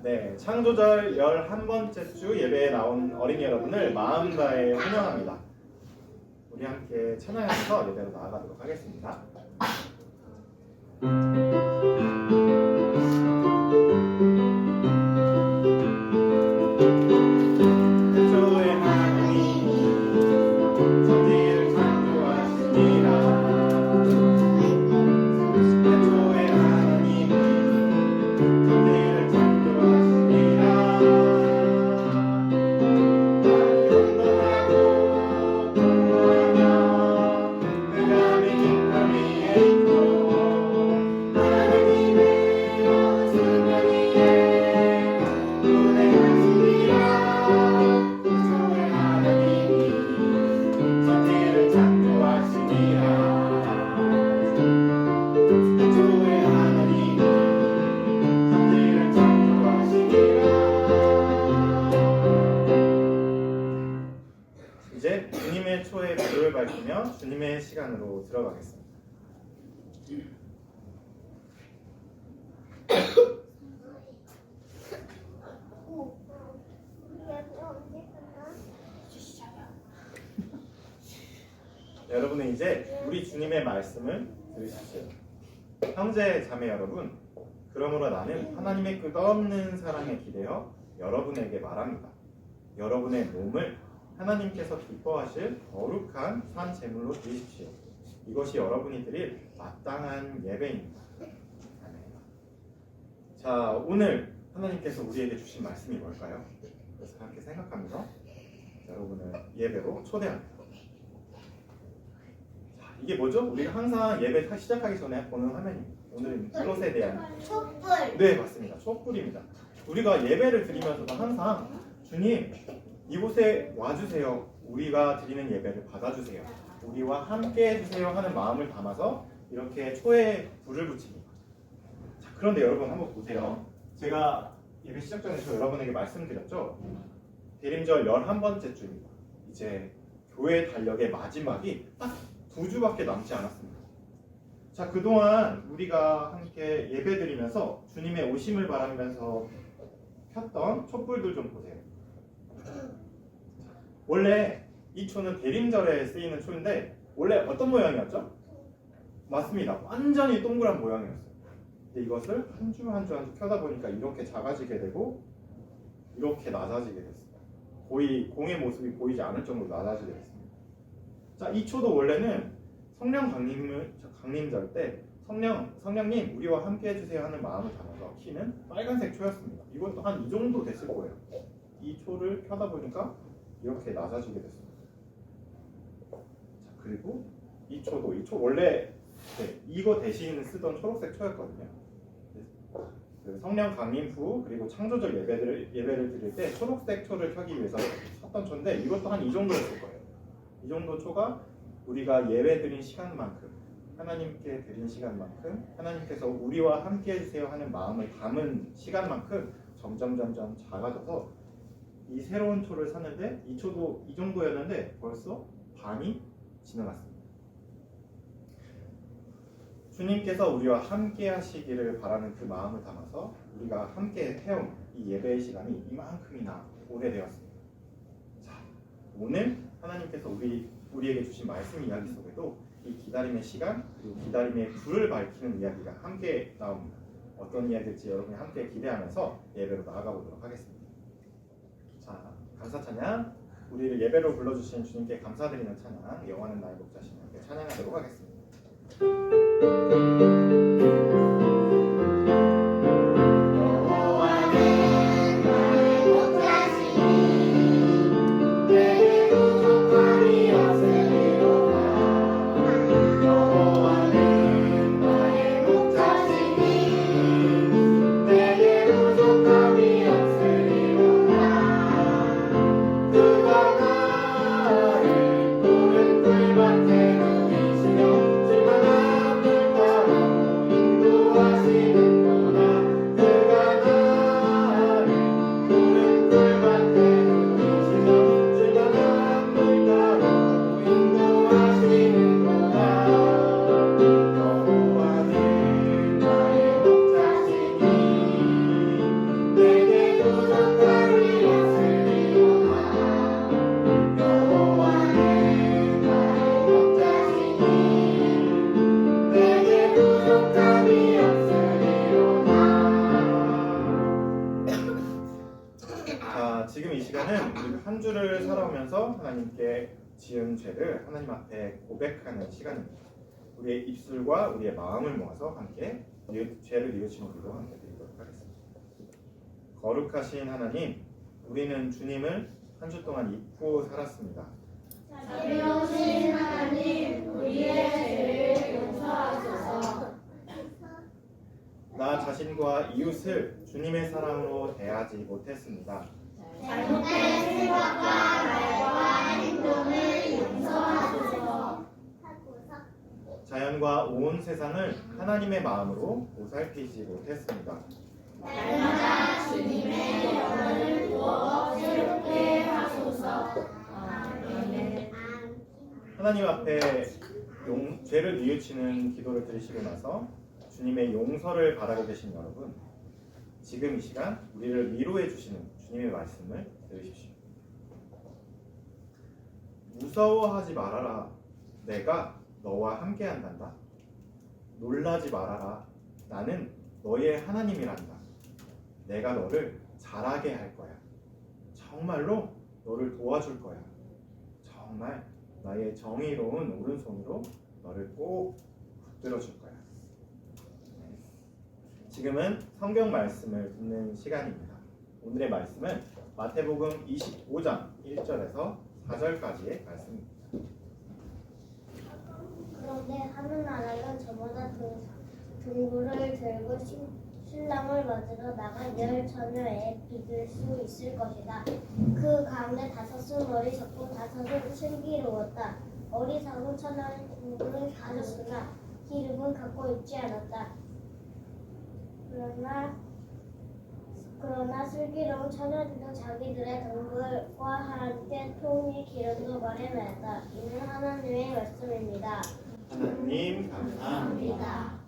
네, 창조절 11번째 주 예배에 나온 어린이 여러분을 마음 다해 환영합니다. 우리 함께 찬양하면서 예배로 나아가도록 하겠습니다. 이제 주님의 초에 불을 밝히며 주님의 시간으로 들어가겠습니다. 여러분은 이제 우리 주님의 말씀을 들으십시오. 형제 자매 여러분, 그러므로 나는 하나님의 끝없는 사랑에 기대어 여러분에게 말합니다. 여러분의 몸을 하나님께서 기뻐하실 거룩한 산 제물로 드리십시오. 이것이 여러분이 드릴 마땅한 예배입니다. 자, 오늘 하나님께서 우리에게 주신 말씀이 뭘까요? 그래서 함께 생각하면서 여러분을 예배로 초대합니다. 자, 이게 뭐죠? 우리가 항상 예배 시작하기 전에 보는 화면입니다. 오늘은 그것에 대한 촛불. 네, 맞습니다. 촛불입니다. 우리가 예배를 드리면서도 항상 주님 이곳에 와주세요. 우리가 드리는 예배를 받아주세요. 우리와 함께 해주세요 하는 마음을 담아서 이렇게 초에 불을 붙입니다. 자, 그런데 여러분 한번 보세요. 제가 예배 시작 전에 저 여러분에게 말씀드렸죠. 대림절 11번째 주입니다. 이제 교회 달력의 마지막이 딱 2주밖에 남지 않았습니다. 자, 그동안 우리가 함께 예배 드리면서 주님의 오심을 바라면서 켰던 촛불들 좀 보세요. 원래 이 초는 대림절에 쓰이는 초인데 원래 어떤 모양이었죠? 맞습니다. 완전히 동그란 모양이었어요. 근데 이것을 한 주 한 주 켜다 보니까 이렇게 작아지게 되고 이렇게 낮아지게 됐어요. 거의 공의 모습이 보이지 않을 정도로 낮아지게 됐습니다. 자, 이 초도 원래는 성령 강림절 때 성령님 우리와 함께 해주세요 하는 마음을 담아서 키는 빨간색 초였습니다. 이것도 한 이 정도 됐을 거예요. 이 초를 켜다 보니까 이렇게 낮아지게 됐습니다. 자, 그리고 이 초 원래 이거 대신 쓰던 초록색 초였거든요. 성령 강림 후 그리고 창조절 예배를 드릴 때 초록색 초를 켜기 위해서 샀던 초인데 이것도 한 이 정도였을 거예요. 이 정도 초가 우리가 예배 드린 시간만큼 하나님께 드린 시간만큼 하나님께서 우리와 함께 해주세요 하는 마음을 담은 시간만큼 점점 작아져서 이 새로운 초를 샀는데 이 초도 이 정도였는데 벌써 반이 지나갔습니다. 주님께서 우리와 함께 하시기를 바라는 그 마음을 담아서 우리가 함께 해온 이 예배의 시간이 이만큼이나 오래되었습니다. 자, 오늘 하나님께서 우리에게 주신 말씀 이야기 속에도 이 기다림의 시간 그리고 기다림의 불을 밝히는 이야기가 함께 나옵니다. 어떤 이야기일지 여러분이 함께 기대하면서 예배로 나아가 보도록 하겠습니다. 자, 감사 찬양, 우리를 예배로 불러주신 주님께 감사드리는 찬양, 영원한 나의 목자신 함께 찬양하도록 하겠습니다. 그가 나를 푸른 풀밭에 누이시며 쉴만한 물가로 주를 살아오면서 하나님께 지은 죄를 하나님 앞에 고백하는 시간입니다. 우리의 입술과 우리의 마음을 모아서 함께 죄를 뉘우치는 기도 함께 드리도록 하겠습니다. 거룩하신 하나님, 우리는 주님을 한 주 동안 잊고 살았습니다. 자비로우신 하나님, 우리의 죄를 용서하소서. 나 자신과 이웃을 주님의 사랑으로 대하지 못했습니다. 잘못된 생각과 말과 행동을 용서하소서. 자연과 온 세상을 하나님의 마음으로 보살피지 못했습니다. 날마다 주님의 영을 부어 새롭게 하소서. 아멘. 하나님 앞에 죄를 뉘우치는 기도를 드리시고 나서 주님의 용서를 바라고 계신 여러분, 지금 이 시간 우리를 위로해 주시는 주님의 말씀을 들으십시오. 무서워하지 말아라. 내가 너와 함께 한단다. 놀라지 말아라. 나는 너의 하나님이란다. 내가 너를 잘하게 할 거야. 정말로 너를 도와줄 거야. 정말 나의 정의로운 오른손으로 너를 꼭 붙들어 줄 거야. 지금은 성경 말씀을 듣는 시간입니다. 오늘의 말씀은 마태복음 25장 1절에서 4절까지의 말씀입니다. 그런데 하늘나라는 저보다 등불을 들고 신랑을 맞으러 나간 10처녀에 비길 수 있을 것이다. 그 가운데 5은 머리 적고 5은 슬기로웠다. 어리석은 처녀는 등불을 가졌으나 기름은 갖고 있지 않았다. 그러나 슬기로운 처녀들은 자기들의 등불과 함께 통일 기름도 마련하였다. 이는 하나님의 말씀입니다. 하나님 감사합니다. 감사합니다.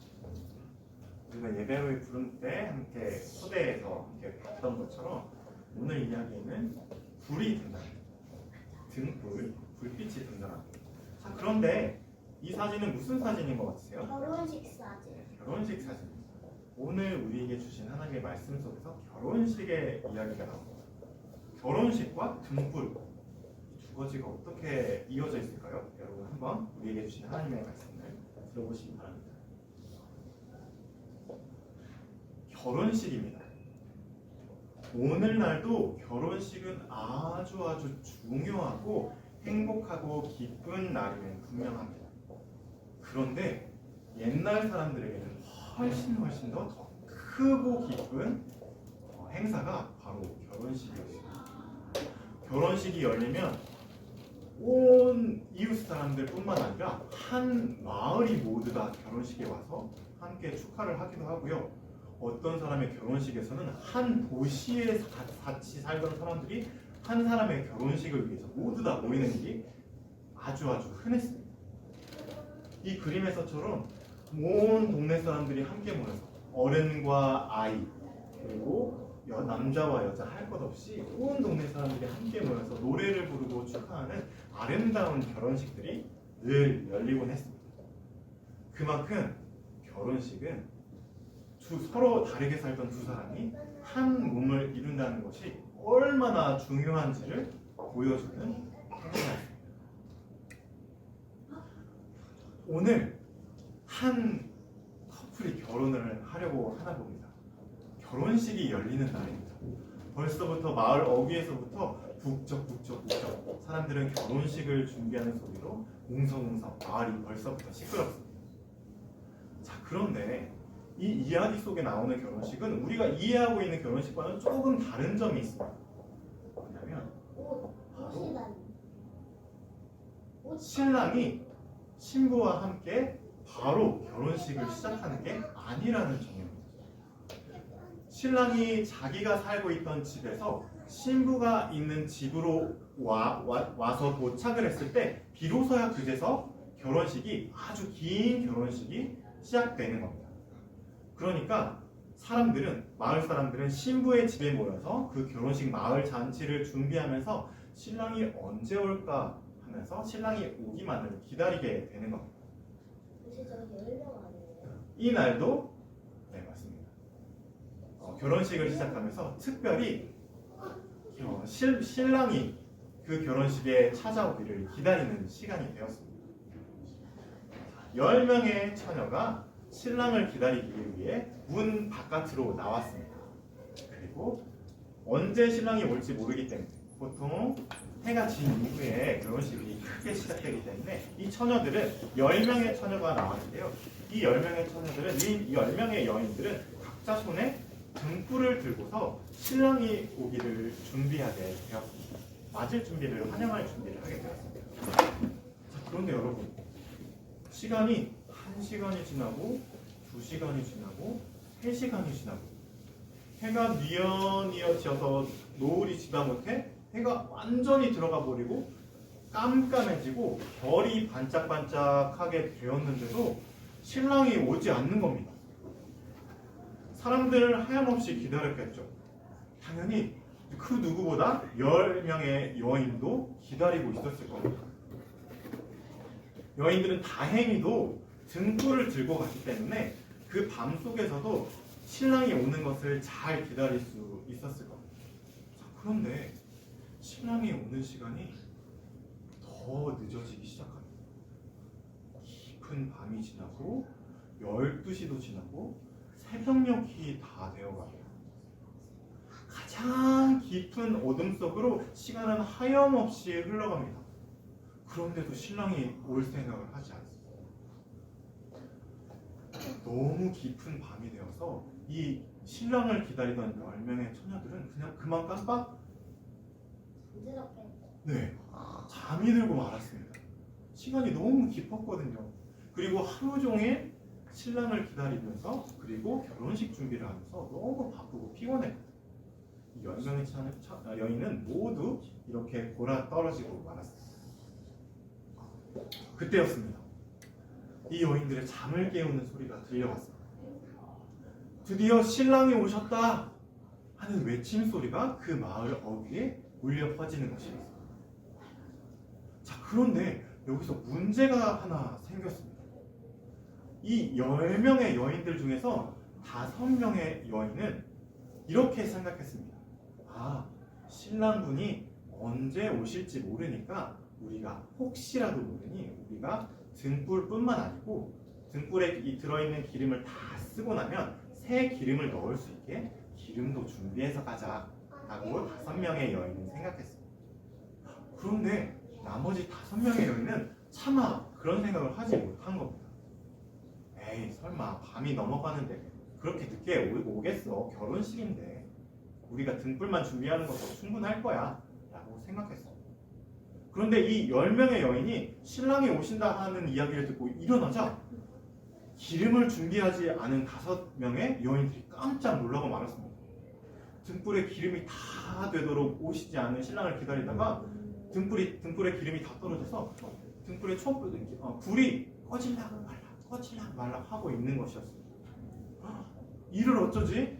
우리가 예배를 부른 때 함께 초대해서 함께 봤던 것처럼 오늘 이야기는 불이 든다. 불빛이 든다. 자, 그런데 이 사진은 무슨 사진인 것 같으세요? 결혼식 사진. 결혼식 사진입니다. 오늘 우리에게 주신 하나님의 말씀 속에서 결혼식의 이야기가 나옵니다. 결혼식과 등불, 이 두 가지가 어떻게 이어져 있을까요? 여러분 한번 우리에게 주신 하나님의 말씀을 들어보시기 바랍니다. 결혼식입니다. 오늘날도 결혼식은 아주 중요하고 행복하고 기쁜 날임은 분명합니다. 그런데 옛날 사람들에게는 훨씬 더 크고 기쁜 행사가 바로 결혼식이었습니다. 결혼식이 열리면 온 이웃 사람들뿐만 아니라 한 마을이 모두 다 결혼식에 와서 함께 축하를 하기도 하고요. 어떤 사람의 결혼식에서는 한 도시에 같이 살던 사람들이 한 사람의 결혼식을 위해서 모두 다 모이는 일이 아주 흔했습니다. 이 그림에서처럼 온 동네 사람들이 함께 모여서 어른과 아이 그리고 남자와 여자 할 것 없이 온 동네 사람들이 함께 모여서 노래를 부르고 축하하는 아름다운 결혼식들이 늘 열리곤 했습니다. 그만큼 결혼식은 서로 다르게 살던 두 사람이 한 몸을 이룬다는 것이 얼마나 중요한지를 보여주는 행사였습니다. 오늘 한 커플이 결혼을 하려고 하나 봅니다. 결혼식이 열리는 날입니다. 벌써부터 마을 어귀에서부터 북적북적 사람들은 결혼식을 준비하는 소리로 웅성웅성 마을이 벌써부터 시끄럽습니다. 자, 그런데 이 이야기 속에 나오는 결혼식은 우리가 이해하고 있는 결혼식과는 조금 다른 점이 있습니다. 뭐냐면 신랑이 신부와 함께 바로 결혼식을 시작하는 게 아니라는 점입니다. 신랑이 자기가 살고 있던 집에서 신부가 있는 집으로 와서 도착을 했을 때 비로소야 그제서 결혼식이 아주 긴 결혼식이 시작되는 겁니다. 그러니까 마을 사람들은 신부의 집에 모여서 그 결혼식 마을 잔치를 준비하면서 신랑이 언제 올까 하면서 신랑이 오기만을 기다리게 되는 겁니다. 이 날도 네, 맞습니다. 결혼식을 시작하면서 특별히 신랑이 그 결혼식에 찾아오기를 기다리는 시간이 되었습니다. 10명의 처녀가 신랑을 기다리기 위해 문 바깥으로 나왔습니다. 그리고 언제 신랑이 올지 모르기 때문에 보통 해가 진 이후에 결혼식이 크게 시작되기 때문에 이 처녀들은 10명의 처녀가 나왔는데요. 이 10명의 처녀들은, 이 10명의 여인들은 각자 손에 등불을 들고서 신랑이 오기를 준비하게 되었습니다. 맞을 준비를, 환영할 준비를 하게 되었습니다. 자, 그런데 여러분, 시간이 1시간이 지나고 2시간이 지나고 3시간이 지나고 해가 뉘엿뉘엿 노을이 지다 못해 해가 완전히 들어가 버리고 깜깜해지고 별이 반짝반짝하게 되었는데도 신랑이 오지 않는 겁니다. 사람들은 하염없이 기다렸겠죠. 당연히 그 누구보다 10명의 여인도 기다리고 있었을 겁니다. 여인들은 다행히도 등불을 들고 갔기 때문에 그 밤 속에서도 신랑이 오는 것을 잘 기다릴 수 있었을 겁니다. 자, 그런데 신랑이 오는 시간이 더 늦어지기 시작합니다. 깊은 밤이 지나고 12시도 지나고 새벽녘이 다 되어갑니다. 가장 깊은 어둠 속으로 시간은 하염없이 흘러갑니다. 그런데도 신랑이 올 생각을 하지 않습니다. 너무 깊은 밤이 되어서 이 신랑을 기다리던 10명의 처녀들은 그냥 그만 깜빡 잠이 들고 말았습니다. 시간이 너무 깊었거든요. 그리고 하루 종일 신랑을 기다리면서 그리고 결혼식 준비를 하면서 너무 바쁘고 피곤했고 이 10명의 여인은 모두 이렇게 골아 떨어지고 말았습니다. 그때였습니다. 이 여인들의 잠을 깨우는 소리가 들려왔습니다. 드디어 신랑이 오셨다 하는 외침 소리가 그 마을 어귀에 울려 퍼지는 것이었습니다. 자, 그런데 여기서 문제가 하나 생겼습니다. 이 10명의 여인들 중에서 5명의 여인은 이렇게 생각했습니다. 아, 신랑분이 언제 오실지 모르니까 우리가 혹시라도 모르니 우리가 등불뿐만 아니고 등불에 들어있는 기름을 다 쓰고 나면 새 기름을 넣을 수 있게 기름도 준비해서 가자 라고 5명의 여인은 생각했습니다. 그런데 나머지 5명의 여인은 차마 그런 생각을 하지 못한 겁니다. 에이, 설마 밤이 넘어가는데 그렇게 늦게 오겠어. 결혼식인데 우리가 등불만 준비하는 것도 충분할 거야 라고 생각했어요. 그런데 이 10명의 여인이 신랑이 오신다 하는 이야기를 듣고 일어나자 기름을 준비하지 않은 5명의 여인들이 깜짝 놀라고 말았습니다. 등불에 기름이 다 되도록 오시지 않는 신랑을 기다리다가 등불에 기름이 다 떨어져서 등불에 불이 꺼질락 말락 하고 있는 것이었습니다. 이를 어쩌지?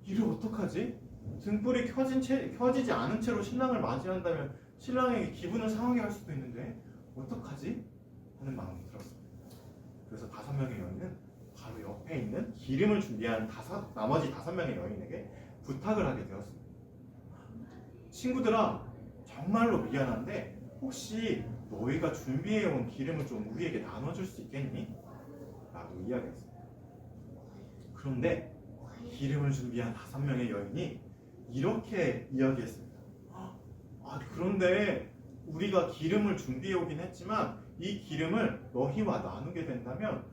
이를 어떡하지? 등불이 켜지지 않은 채로 신랑을 맞이한다면 신랑에게 기분을 상하게 할 수도 있는데 어떡하지? 하는 마음이 들었습니다. 그래서 5명의 여인은 바로 옆에 있는 기름을 준비한 나머지 5명의 여인에게 부탁을 하게 되었습니다. 친구들아, 정말로 미안한데 혹시 너희가 준비해온 기름을 좀 우리에게 나눠줄 수 있겠니? 라고 이야기했습니다. 그런데 기름을 준비한 5명의 여인이 이렇게 이야기했습니다. 그런데 우리가 기름을 준비해 오긴 했지만 이 기름을 너희와 나누게 된다면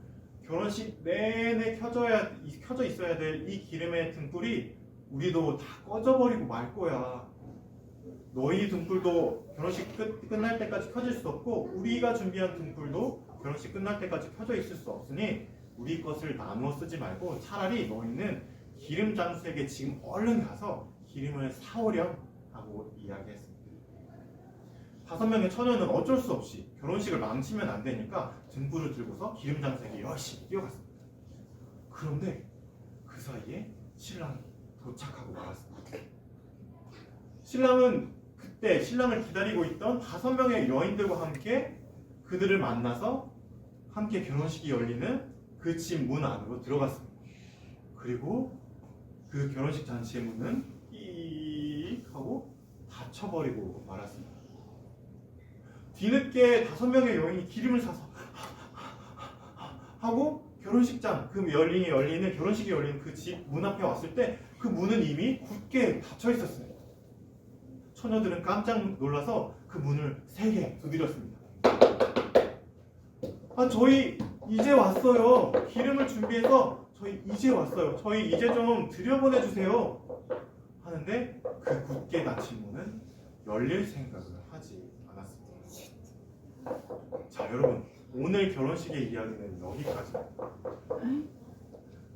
결혼식 내내 켜져 있어야 될 이 기름의 등불이 우리도 다 꺼져버리고 말 거야. 너희 등불도 결혼식 끝날 때까지 켜질 수 없고 우리가 준비한 등불도 결혼식 끝날 때까지 켜져 있을 수 없으니 우리 것을 나누어 쓰지 말고 차라리 너희는 기름 장수에게 지금 얼른 가서 기름을 사오렴 하고 이야기했습니다. 5명의 처녀는 어쩔 수 없이 결혼식을 망치면 안 되니까 등불을 들고서 기름 장수에게 열심히 뛰어갔습니다. 그런데 그 사이에 신랑이 도착하고 말았습니다. 신랑은 그때 신랑을 기다리고 있던 5명의 여인들과 함께 그들을 만나서 함께 결혼식이 열리는 그 집 문 안으로 들어갔습니다. 그리고 그 결혼식 잔치의 문은 삑 하고 닫혀버리고 말았습니다. 뒤늦게 5명의 여인이 기름을 사서 하고 결혼식장, 그 결혼식이 열리는 그 집 문 앞에 왔을 때 그 문은 이미 굳게 닫혀 있었어요. 처녀들은 깜짝 놀라서 그 문을 3개 두드렸습니다. 저희 이제 왔어요. 기름을 준비해서 저희 이제 왔어요. 저희 이제 좀 들여보내주세요. 하는데 그 굳게 닫힌 문은 열릴 생각을 하지 않았습니다. 자, 여러분, 오늘 결혼식의 이야기는 여기까지.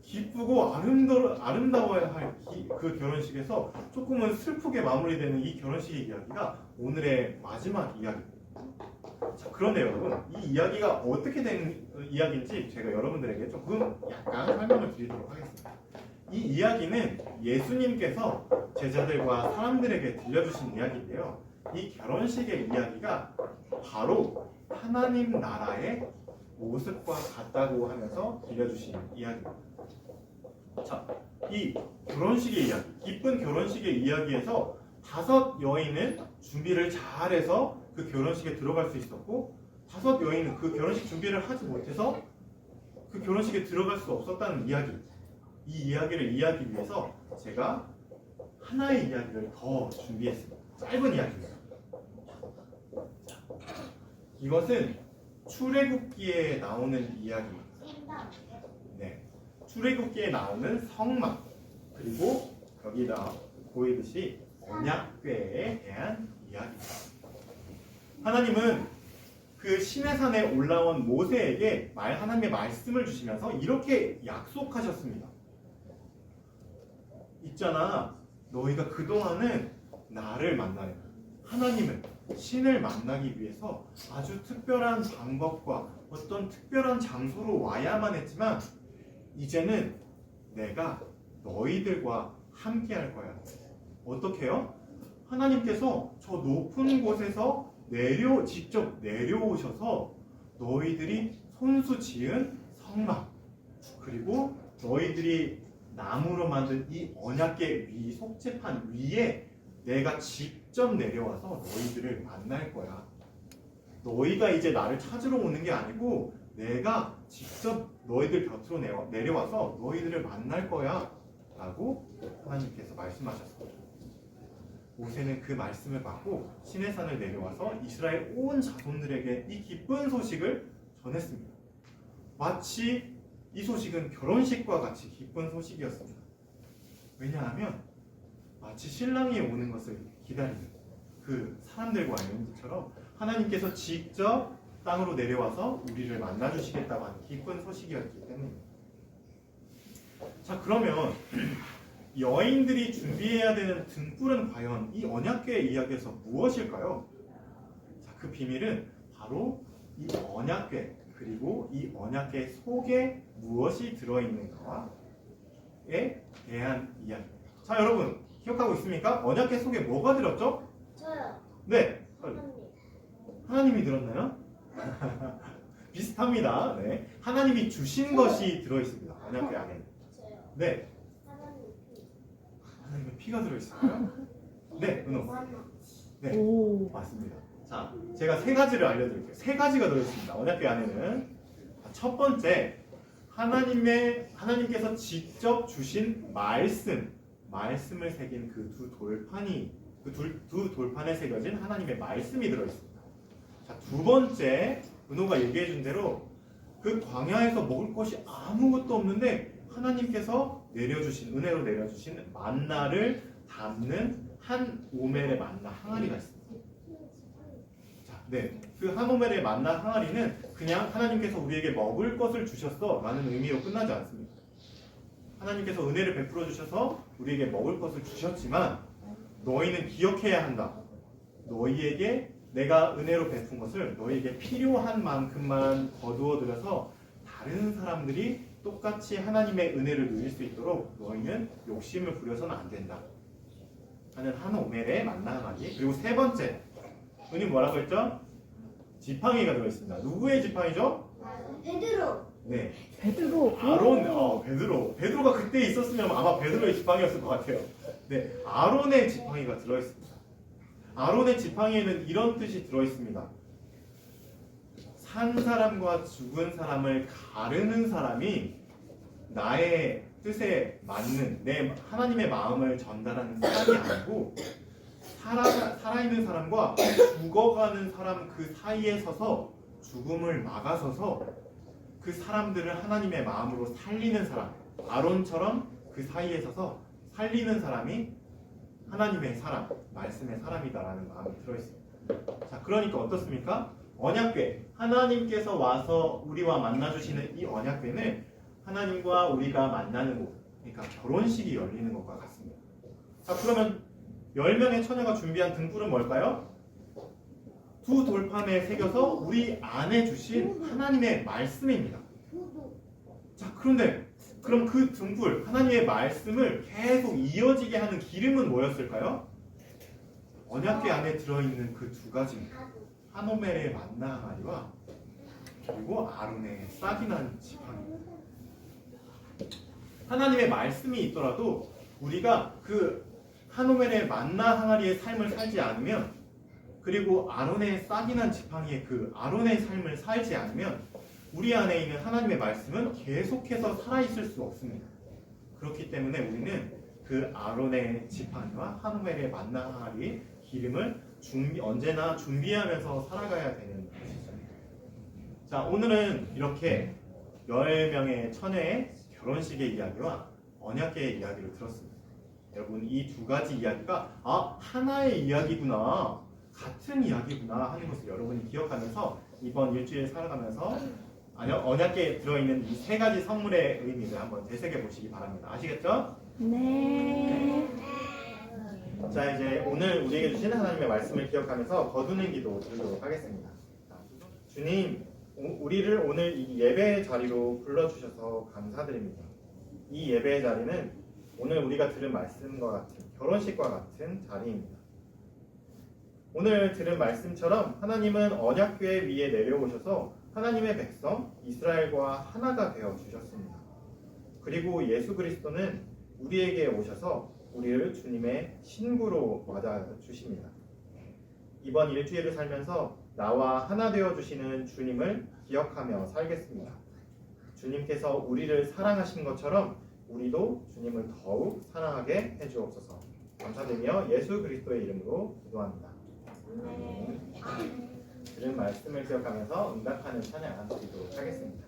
기쁘고 아름다워야 할 그 결혼식에서 조금은 슬프게 마무리되는 이 결혼식의 이야기가 오늘의 마지막 이야기입니다. 자, 그런데 여러분, 이 이야기가 어떻게 된 이야기인지 제가 여러분들에게 조금 약간 설명을 드리도록 하겠습니다. 이 이야기는 예수님께서 제자들과 사람들에게 들려주신 이야기인데요. 이 결혼식의 이야기가 바로 하나님 나라의 모습과 같다고 하면서 들려주신 이야기입니다. 자, 이 결혼식의 이야기, 기쁜 결혼식의 이야기에서 5 여인은 준비를 잘해서 그 결혼식에 들어갈 수 있었고 5 여인은 그 결혼식 준비를 하지 못해서 그 결혼식에 들어갈 수 없었다는 이야기. 이 이야기를 이해하기 위해서 제가 하나의 이야기를 더 준비했습니다. 짧은 이야기입니다. 이것은 출애굽기에 나오는 이야기입니다. 네, 출애굽기에 나오는 성막, 그리고 여기다 보이듯이 언약궤에 대한 이야기입니다. 하나님은 그 시내산에 올라온 모세에게 하나님의 말씀을 주시면서 이렇게 약속하셨습니다. 있잖아, 너희가 그동안은 나를 만나려, 하나님을, 신을 만나기 위해서 아주 특별한 방법과 어떤 특별한 장소로 와야만 했지만 이제는 내가 너희들과 함께 할 거야. 어떻게요? 하나님께서 저 높은 곳에서 직접 내려오셔서 너희들이 손수 지은 성막, 그리고 너희들이 나무로 만든 이 언약궤 위 속죄판 위에 내가 직접 내려와서 너희들을 만날 거야. 너희가 이제 나를 찾으러 오는 게 아니고 내가 직접 너희들 곁으로 내려와서 너희들을 만날 거야 라고 하나님께서 말씀하셨습니다. 모세는 그 말씀을 받고 시내산을 내려와서 이스라엘 온 자손들에게 이 기쁜 소식을 전했습니다. 마치 이 소식은 결혼식과 같이 기쁜 소식이었습니다. 왜냐하면 마치 신랑이 오는 것을 기다리는 그 사람들과 있는것처럼 하나님께서 직접 땅으로 내려와서 우리를 만나주시겠다고 하는 기쁜 소식이었기 때문입니다. 자, 그러면 여인들이 준비해야 되는 등불은 과연 이 언약궤의 이야기에서 무엇일까요? 자, 그 비밀은 바로 이 언약궤, 그리고 이 언약궤 속에 무엇이 들어있는가에 대한 이야기입니다. 자, 여러분 기억하고 있습니까? 언약궤 속에 뭐가 들었죠? 저요. 네, 하나님. 하나님이 들었나요? 비슷합니다. 네, 하나님이 주신 것이 들어있습니다. 언약궤 안에. 저요. 네, 하나님. 하나님의 피가 들어있을까요? 네, 은호. 네, 맞습니다. 자, 제가 3가지를 알려드릴게요. 3가지가 들어있습니다. 언약궤 안에는. 첫 번째, 하나님께서 직접 주신 말씀을 새긴 그 두 돌판에 새겨진 하나님의 말씀이 들어있습니다. 자, 2번째, 은호가 얘기해준 대로 그 광야에서 먹을 것이 아무것도 없는데 하나님께서 은혜로 내려주신 만나를 담는 한 오멜의 만나 항아리가 있습니다. 자, 네, 그 한 오멜의 만나 항아리는 그냥 하나님께서 우리에게 먹을 것을 주셨어 라는 의미로 끝나지 않습니다. 하나님께서 은혜를 베풀어 주셔서 우리에게 먹을 것을 주셨지만 너희는 기억해야 한다. 너희에게 내가 은혜로 베푼 것을 너희에게 필요한 만큼만 거두어 들여서 다른 사람들이 똑같이 하나님의 은혜를 누릴 수 있도록 너희는 욕심을 부려서는 안 된다 하는 한 오멜의 만나 항아리. 그리고 3번째, 은희 뭐라고 했죠? 지팡이가 들어있습니다. 누구의 지팡이죠? 베드로. 네, 베드로. 베드로가 그때 있었으면 아마 베드로의 지팡이였을 것 같아요. 네, 아론의 지팡이가 들어있습니다. 아론의 지팡이에는 이런 뜻이 들어있습니다. 산 사람과 죽은 사람을 가르는 사람이 나의 뜻에 맞는 내 하나님의 마음을 전달하는 사람이 아니고 살아있는 사람과 죽어가는 사람 그 사이에 서서 죽음을 막아서서 그 사람들을 하나님의 마음으로 살리는 사람, 아론처럼 그 사이에 서서 살리는 사람이 하나님의 사람, 말씀의 사람이다라는 마음이 들어있습니다. 자, 그러니까 어떻습니까? 언약궤, 하나님께서 와서 우리와 만나주시는 이 언약궤는 하나님과 우리가 만나는 곳, 그러니까 결혼식이 열리는 것과 같습니다. 자, 그러면 10명의 처녀가 준비한 등불은 뭘까요? 두 돌판에 새겨서 우리 안에 주신 하나님의 말씀입니다. 자, 그런데 그럼 그 등불, 하나님의 말씀을 계속 이어지게 하는 기름은 뭐였을까요? 언약궤 안에 들어있는 그 두 가지입니다. 하노멜의 만나 항아리와 그리고 아론의 싹이 난 지팡이입니다. 하나님의 말씀이 있더라도 우리가 그 하노멜의 만나 항아리의 삶을 살지 않으면, 그리고 아론의 싹이 난 지팡이의 그 아론의 삶을 살지 않으면 우리 안에 있는 하나님의 말씀은 계속해서 살아있을 수 없습니다. 그렇기 때문에 우리는 그 아론의 지팡이와 하노멜의 만나 항아리 기름을 언제나 준비하면서 살아가야 되는 것이죠. 자, 오늘은 이렇게 10명의 처녀의 결혼식의 이야기와 언약궤의 이야기를 들었습니다. 여러분, 이 두 가지 이야기가 하나의 이야기구나, 같은 이야기구나 하는 것을 여러분이 기억하면서 이번 일주일 살아가면서 언약궤에 들어있는 이 세 가지 선물의 의미를 한번 되새겨 보시기 바랍니다. 아시겠죠? 네. 자, 이제 오늘 우리에게 주신 하나님의 말씀을 기억하면서 거두는 기도 드리도록 하겠습니다. 주님, 우리를 오늘 이 예배의 자리로 불러주셔서 감사드립니다. 이 예배의 자리는 오늘 우리가 들은 말씀과 같은 결혼식과 같은 자리입니다. 오늘 들은 말씀처럼 하나님은 언약궤 위에 내려오셔서 하나님의 백성 이스라엘과 하나가 되어 주셨습니다. 그리고 예수 그리스도는 우리에게 오셔서 우리를 주님의 신부로 맞아 주십니다. 이번 일주일을 살면서 나와 하나 되어 주시는 주님을 기억하며 살겠습니다. 주님께서 우리를 사랑하신 것처럼 우리도 주님을 더욱 사랑하게 해주옵소서. 감사드리며 예수 그리스도의 이름으로 기도합니다. 들은 말씀을 기억하면서 응답하는 찬양 드리도록 하겠습니다.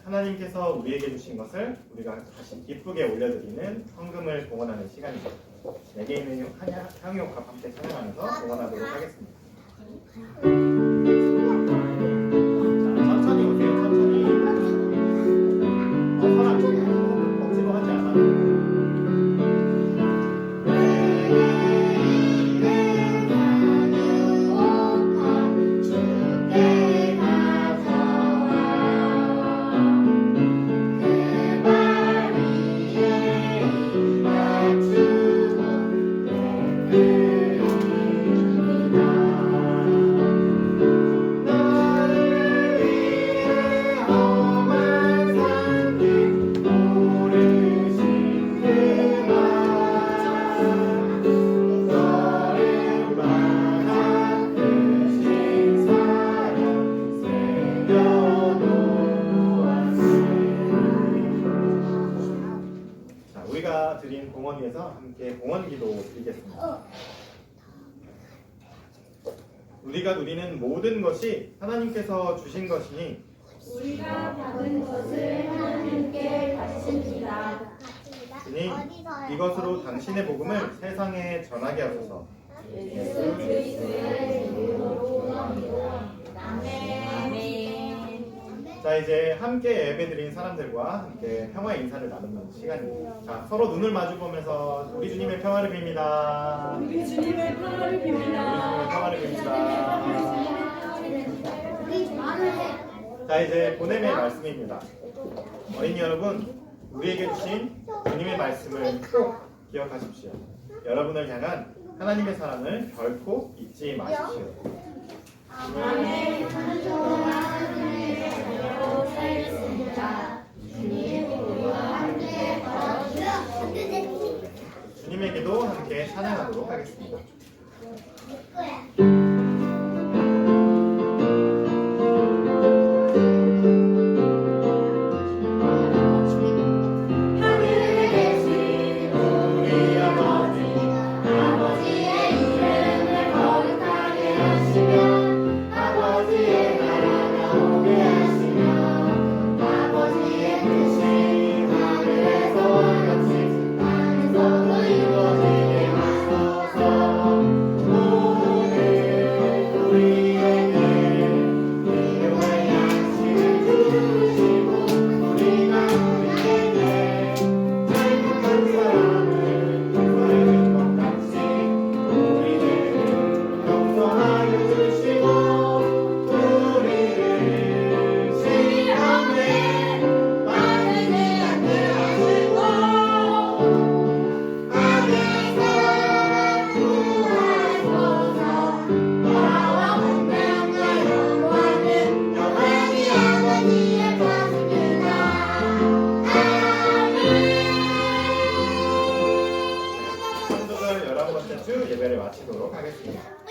하나님께서 우리에게 주신 것을 우리가 다시 기쁘게 올려드리는 헌금을 봉헌하는 시간입니다. 내게 있는 향유옥합 함께 찬양하면서 봉헌하도록 하겠습니다. 자, 천천히 오세요. 천천히. 사람 억지로 하지 않아. 우리가 드린 봉헌 위에서 함께 봉헌 기도 드리겠습니다. 우리가 누리는 모든 것이 하나님께서 주신 것이니 우리가 받은 것을 하나님께 바칩니다. 주님, 이것으로 당신의 복음을 세상에 전하게 하소서. 예수 그리스도의 이름으로 기도합니다. 아멘. 자, 이제 함께 예배드린 사람들과 함께 평화의 인사를 나누는 시간입니다. 자, 서로 눈을 마주 보면서 우리 주님의 평화를 빕니다. 우리 주님의 평화를 우리 주님의 빕니다. 평화를 빕니다. 우리 말을 해. 자, 이제 보냄의 말씀입니다. 어린이 여러분, 우리에게 주신 주님의 말씀을 꼭 기억하십시오. 여러분을 향한 하나님의 사랑을 결코 잊지 마십시오. 아멘. 한 주간 하나님의 자녀로 살겠습니다. 주님 우리와 함께 걸어주시옵소서. 주님에게도 함께 찬양하도록 하겠습니다. 하늘에 계신 우리 아버지, 아버지의 이름을 거룩하게 하시며 아버지의 나라가 오게 하시며 아버지의 뜻이 하늘에서와 같이 땅에서도 이루어지게 하소서. 오늘 우리에게 일용할 양식을 주시고 우리가 우리에게 잘못한 사람을 용서해줄 것 같이 우리를 용서하여 주시고 우리를 시험에 빠지지 않게 하시고 악에서 구하소서. 나와 분명과 영광은 영원히 아버지의 것입니다. 아멘. 성도들 11번째 주 예배를 마치도록 하겠습니다.